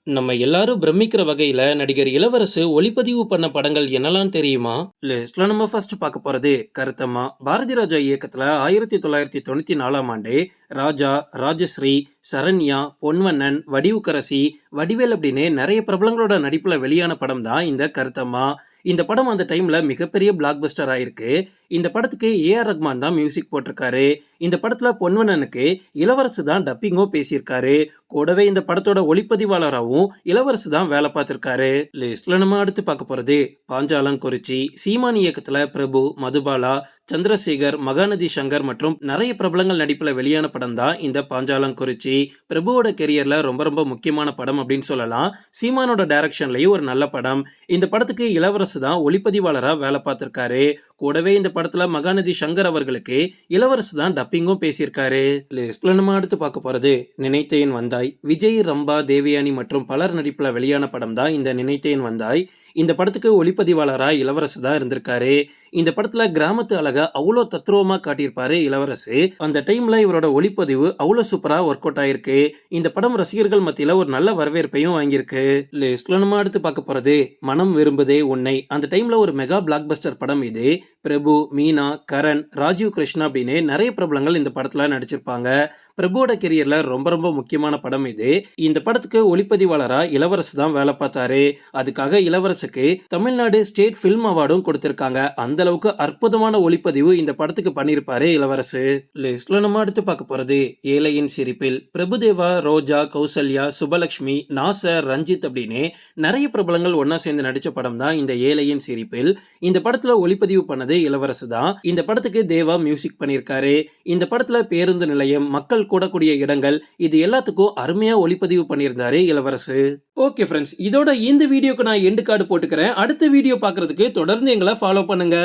நம்ம எல்லாரும் பிரமிக்கிற வகையில நடிகர் இளவரசு ஒளிப்பதிவு பண்ண படங்கள் என்னலாம் தெரியுமா? லிஸ்ட்ல நம்ம ஃபர்ஸ்ட் பார்க்க போறது கருத்தம்மா. பாரதி ராஜா இயக்கத்துல 1994ஆம் ஆண்டு ராஜா, ராஜஸ்ரீ, சரண்யா, பொன்வண்ணன், வடிவுக்கரசி, வடிவேல் அப்படின்னு நிறைய பிரபலங்களோட நடிப்புல வெளியான படம் தான் இந்த கருத்தம்மா. இந்த படம் அந்த டைம்ல மிகப்பெரிய பிளாக் பஸ்டர் ஆயிருக்கு. இந்த படத்துக்கு ஏ.ஆர். ரஹ்மான் தான் மியூசிக் போட்டிருக்காரு. இந்த படத்துல பொன்வண்ணனுக்கு இளவரசு தான் டப்பிங்கும் பேசியிருக்காரு. கூடவே இந்த படத்தோட ஒளிப்பதிவாளராகவும் இளவரசு தான் வேலை பார்த்திருக்காரு. லிஸ்ட்ல நம்ம அடுத்து பார்க்க போறது பாஞ்சாலங்குறிச்சி. சீமான் இயக்கத்துல பிரபு, மதுபாலா, சந்திரசேகர், மகாநதி சங்கர் மற்றும் நிறைய பிரபலங்கள் நடிப்புல வெளியான படம் தான் இந்த பாஞ்சாலங்குறிச்சி. பிரபுவோட கெரியர்ல ரொம்ப ரொம்ப முக்கியமான படம் அப்படின்னு சொல்லலாம். சீமானோட டைரக்ஷன்லயும் ஒரு நல்ல படம். இந்த படத்துக்கு இளவரசு தான் ஒளிப்பதிவாளரா வேலை பார்த்திருக்காரு. கூடவே இந்த படத்துல மகாநதி சங்கர் அவர்களுக்கு இளவரசு தான் டப்பிங்கும் பேசியிருக்காரு. லிஸ்ட்ல நம்ம அடுத்து பார்க்க போறது நினைத்தேன் வந்தாய். விஜய், ரம்பா, தேவயானி மற்றும் பலர் நடிப்புல வெளியான படம் தான் இந்த நினைத்தேன் வந்தாய். இந்த படத்துக்கு ஒளிப்பதிவாளரா இளவரசு தான் இருந்திருக்காரு. இந்த படத்துல கிராமத்து அழகா அவ்வளோ தத்ரூபமா காட்டியிருப்பாரு இளவரசு. அந்த டைம்ல இவரோட ஒளிப்பதிவு அவ்வளோ சூப்பரா ஒர்க் அவுட் ஆயிருக்கு. இந்த படம் ரசிகர்கள் மத்தியில ஒரு நல்ல வரவேற்பையும் வாங்கியிருக்கு. லிஸ்ட்ல நம்ம அடுத்து பார்க்க போறது மனம் விரும்புதே உன்னை. அந்த டைம்ல ஒரு மெகா பிளாக் பஸ்டர் படம் இது. பிரபு, மீனா, கரண், ராஜீவ் கிருஷ்ணா அப்படின்னு நிறைய பிரபலங்கள் இந்த படத்துல நடிச்சிருப்பாங்க. பிரபுவோட கெரியர்ல ரொம்ப ரொம்ப முக்கியமான படம் இது. இந்த படத்துக்கு ஒளிப்பதிவாளரா இளவரசு தான் வேலை பார்த்தாரு. அதுக்காக இளவரசுக்கு தமிழ்நாடு ஸ்டேட் பிலிம் அவார்டும் கொடுத்திருக்காங்க. அந்த அளவுக்கு அற்புதமான ஒளிப்பதிவு இந்த படத்துக்கு பண்ணிருப்பாரு இளவரசு. லிஸ்ட்ல நம்ம அடுத்து பார்க்க போறது ஏழையின் சிரிப்பில். பிரபுதேவா, ரோஜா, கௌசல்யா, சுபலட்சுமி, நாசர், ரஞ்சித் அப்படின்னு நிறைய பிரபலங்கள் ஒன்னா சேர்ந்து நடிச்ச படம் தான் இந்த ஏழையின் சிரிப்பில். இந்த படத்துல ஒளிப்பதிவு பண்ணது இளவரசு தான். இந்த படத்துக்கு தேவா மியூசிக் பண்ணிருக்காரு. இந்த படத்துல பேருந்து நிலையம், மக்கள் கூடக்கூடிய இடங்கள், இது எல்லாத்துக்கும் அருமையா ஒளிப்பதிவு பண்ணியிருந்தாரு இளவரசு. ஓகே ஃப்ரெண்ட்ஸ், இதோட இந்த வீடியோக்கு நான் எண்டு கார்டு போட்டுக்கிறேன். அடுத்த வீடியோ பார்க்கறதுக்கு தொடர்ந்து எங்களை ஃபாலோ பண்ணுங்க.